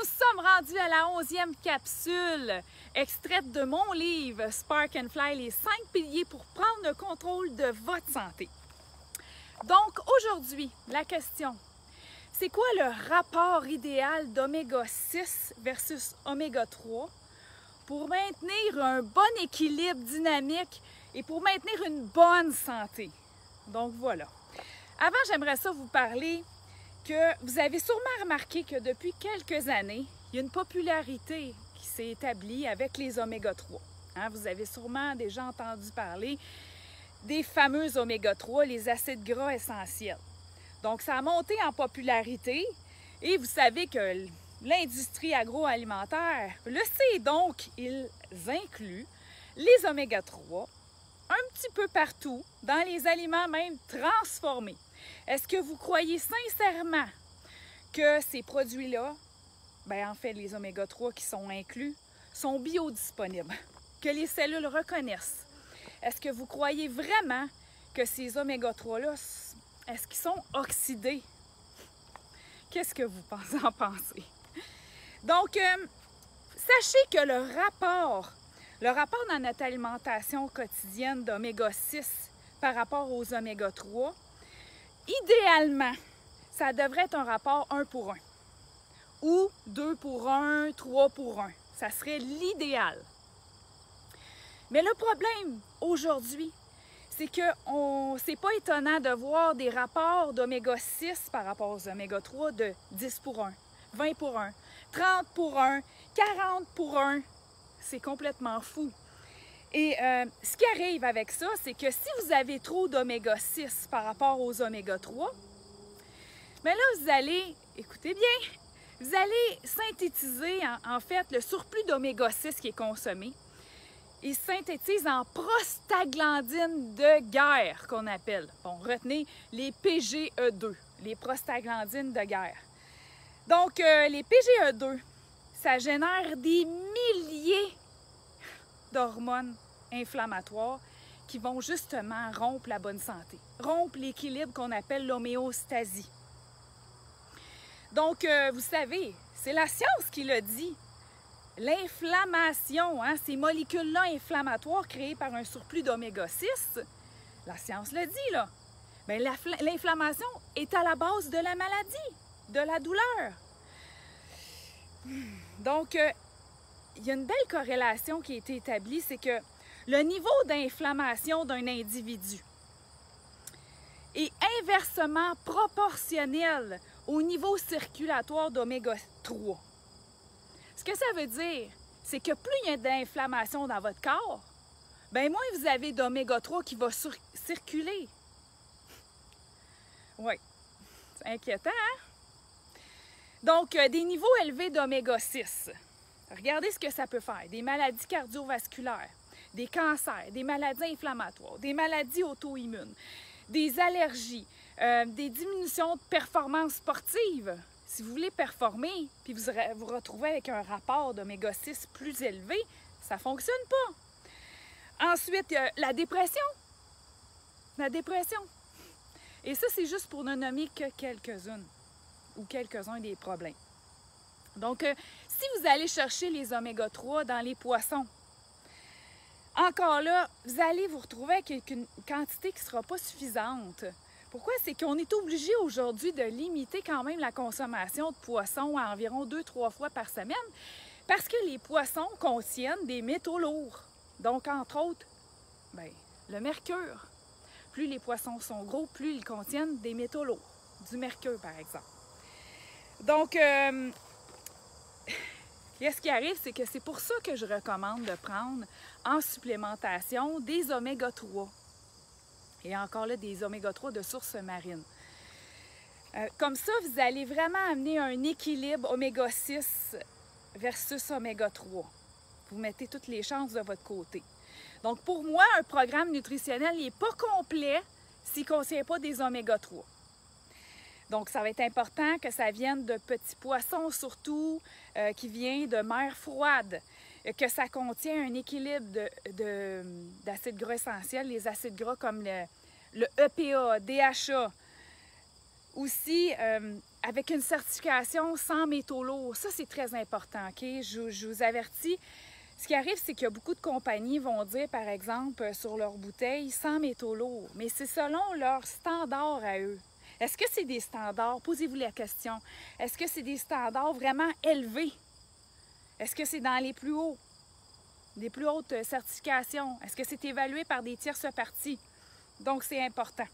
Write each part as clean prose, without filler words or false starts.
Nous sommes rendus à la 11e capsule, extraite de mon livre Spark and Fly, les 5 piliers pour prendre le contrôle de votre santé. Donc aujourd'hui, la question, c'est quoi le rapport idéal d'oméga 6 versus oméga 3 pour maintenir un bon équilibre dynamique et pour maintenir une bonne santé? Donc voilà. Avant, j'aimerais ça vous parler que vous avez sûrement remarqué que depuis quelques années, il y a une popularité qui s'est établie avec les oméga 3. Vous avez sûrement déjà entendu parler des fameux oméga 3, les acides gras essentiels. Donc, ça a monté en popularité et vous savez que l'industrie agroalimentaire le sait, donc ils incluent les oméga 3 un petit peu partout, dans les aliments même transformés. Est-ce que vous croyez sincèrement que ces produits-là, en fait, les oméga 3 qui sont inclus, sont biodisponibles, que les cellules reconnaissent? Est-ce que vous croyez vraiment que ces oméga 3-là, est-ce qu'ils sont oxydés? Qu'est-ce que vous en pensez? Donc, sachez que le rapport dans notre alimentation quotidienne d'oméga 6 par rapport aux oméga 3, idéalement, ça devrait être un rapport 1 pour 1 ou 2 pour 1, 3 pour 1. Ça serait l'idéal. Mais le problème aujourd'hui, c'est que c'est pas étonnant de voir des rapports d'oméga 6 par rapport aux oméga 3 de 10 pour 1, 20 pour 1, 30 pour 1, 40 pour 1. C'est complètement fou. Et ce qui arrive avec ça, c'est que si vous avez trop d'oméga 6 par rapport aux oméga 3, mais là, vous allez, écoutez bien, vous allez synthétiser en fait le surplus d'oméga 6 qui est consommé. Il synthétise en prostaglandines de guerre qu'on appelle. Bon, retenez les PGE2, les prostaglandines de guerre. Donc, les PGE2, ça génère des milliers d'hormones inflammatoires qui vont justement rompre la bonne santé, rompre l'équilibre qu'on appelle l'homéostasie. Donc, vous savez, c'est la science qui le dit. L'inflammation, ces molécules-là inflammatoires créées par un surplus d'oméga 6, la science le dit, là. Bien, l'inflammation est à la base de la maladie, de la douleur. Donc, il y a une belle corrélation qui a été établie, c'est que le niveau d'inflammation d'un individu est inversement proportionnel au niveau circulatoire d'oméga 3. Ce que ça veut dire, c'est que plus il y a d'inflammation dans votre corps, moins vous avez d'oméga 3 qui va circuler. Oui, c'est inquiétant, hein? Donc, des niveaux élevés d'oméga 6. Regardez ce que ça peut faire. Des maladies cardiovasculaires, des cancers, des maladies inflammatoires, des maladies auto-immunes, des allergies, des diminutions de performance sportive. Si vous voulez performer, puis vous retrouvez avec un rapport d'oméga 6 plus élevé, ça ne fonctionne pas. Ensuite, la dépression. La dépression. Et ça, c'est juste pour ne nommer que quelques-unes ou quelques-uns des problèmes. Donc, si vous allez chercher les oméga 3 dans les poissons, encore là, vous allez vous retrouver avec une quantité qui ne sera pas suffisante. Pourquoi? C'est qu'on est obligé aujourd'hui de limiter quand même la consommation de poissons à environ 2-3 fois par semaine parce que les poissons contiennent des métaux lourds. Donc, entre autres, le mercure. Plus les poissons sont gros, plus ils contiennent des métaux lourds. Du mercure, par exemple. Donc, ce qui arrive, c'est que c'est pour ça que je recommande de prendre en supplémentation des oméga 3. Et encore là, des oméga 3 de source marine. Comme ça, vous allez vraiment amener un équilibre oméga 6 versus oméga 3. Vous mettez toutes les chances de votre côté. Donc, pour moi, un programme nutritionnel n'est pas complet s'il ne contient pas des oméga 3. Donc, ça va être important que ça vienne de petits poissons, surtout, qui vient de mer froide, que ça contient un équilibre d'acides gras essentiels, les acides gras comme le EPA, DHA, Aussi, avec une certification sans métaux lourds. Ça, c'est très important, OK? Je vous avertis. Ce qui arrive, c'est qu'il y a beaucoup de compagnies vont dire, par exemple, sur leur bouteille, sans métaux lourds. Mais c'est selon leurs standards à eux. Est-ce que c'est des standards? Posez-vous la question. Est-ce que c'est des standards vraiment élevés? Est-ce que c'est dans les plus hauts? Des plus hautes certifications? Est-ce que c'est évalué par des tierces parties? Donc, c'est important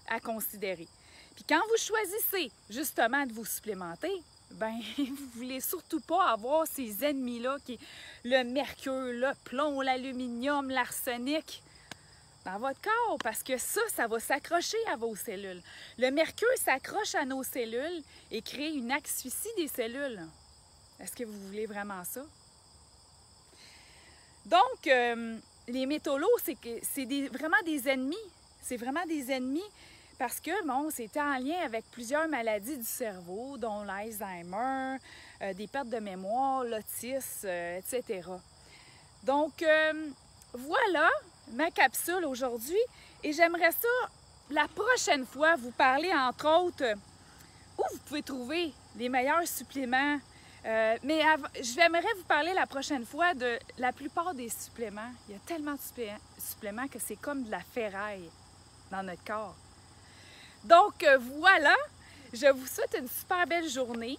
à considérer. Puis quand vous choisissez justement de vous supplémenter, ben vous voulez surtout pas avoir ces ennemis-là qui est le mercure, le plomb, l'aluminium, l'arsenic dans votre corps parce que ça va s'accrocher à vos cellules. Le mercure s'accroche à nos cellules et crée une asphyxie des cellules. Est-ce que vous voulez vraiment ça? Donc, les métaux lourds, c'est vraiment des ennemis. C'est vraiment des ennemis parce que, bon, c'était en lien avec plusieurs maladies du cerveau, dont l'Alzheimer, des pertes de mémoire, l'autisme, etc. Donc, voilà ma capsule aujourd'hui. Et j'aimerais ça, la prochaine fois, vous parler, entre autres, où vous pouvez trouver les meilleurs suppléments. Mais j'aimerais vous parler la prochaine fois de la plupart des suppléments. Il y a tellement de suppléments que c'est comme de la ferraille dans notre corps. Donc voilà, je vous souhaite une super belle journée.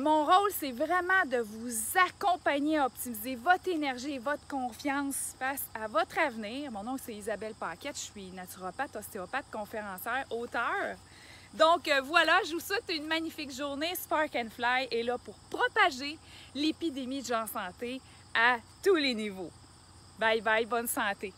Mon rôle, c'est vraiment de vous accompagner à optimiser votre énergie et votre confiance face à votre avenir. Mon nom, c'est Isabelle Paquette, je suis naturopathe, ostéopathe, conférencière, auteure. Donc voilà, je vous souhaite une magnifique journée. Spark and Fly est là pour propager l'épidémie de Gens Santé à tous les niveaux. Bye bye, bonne santé!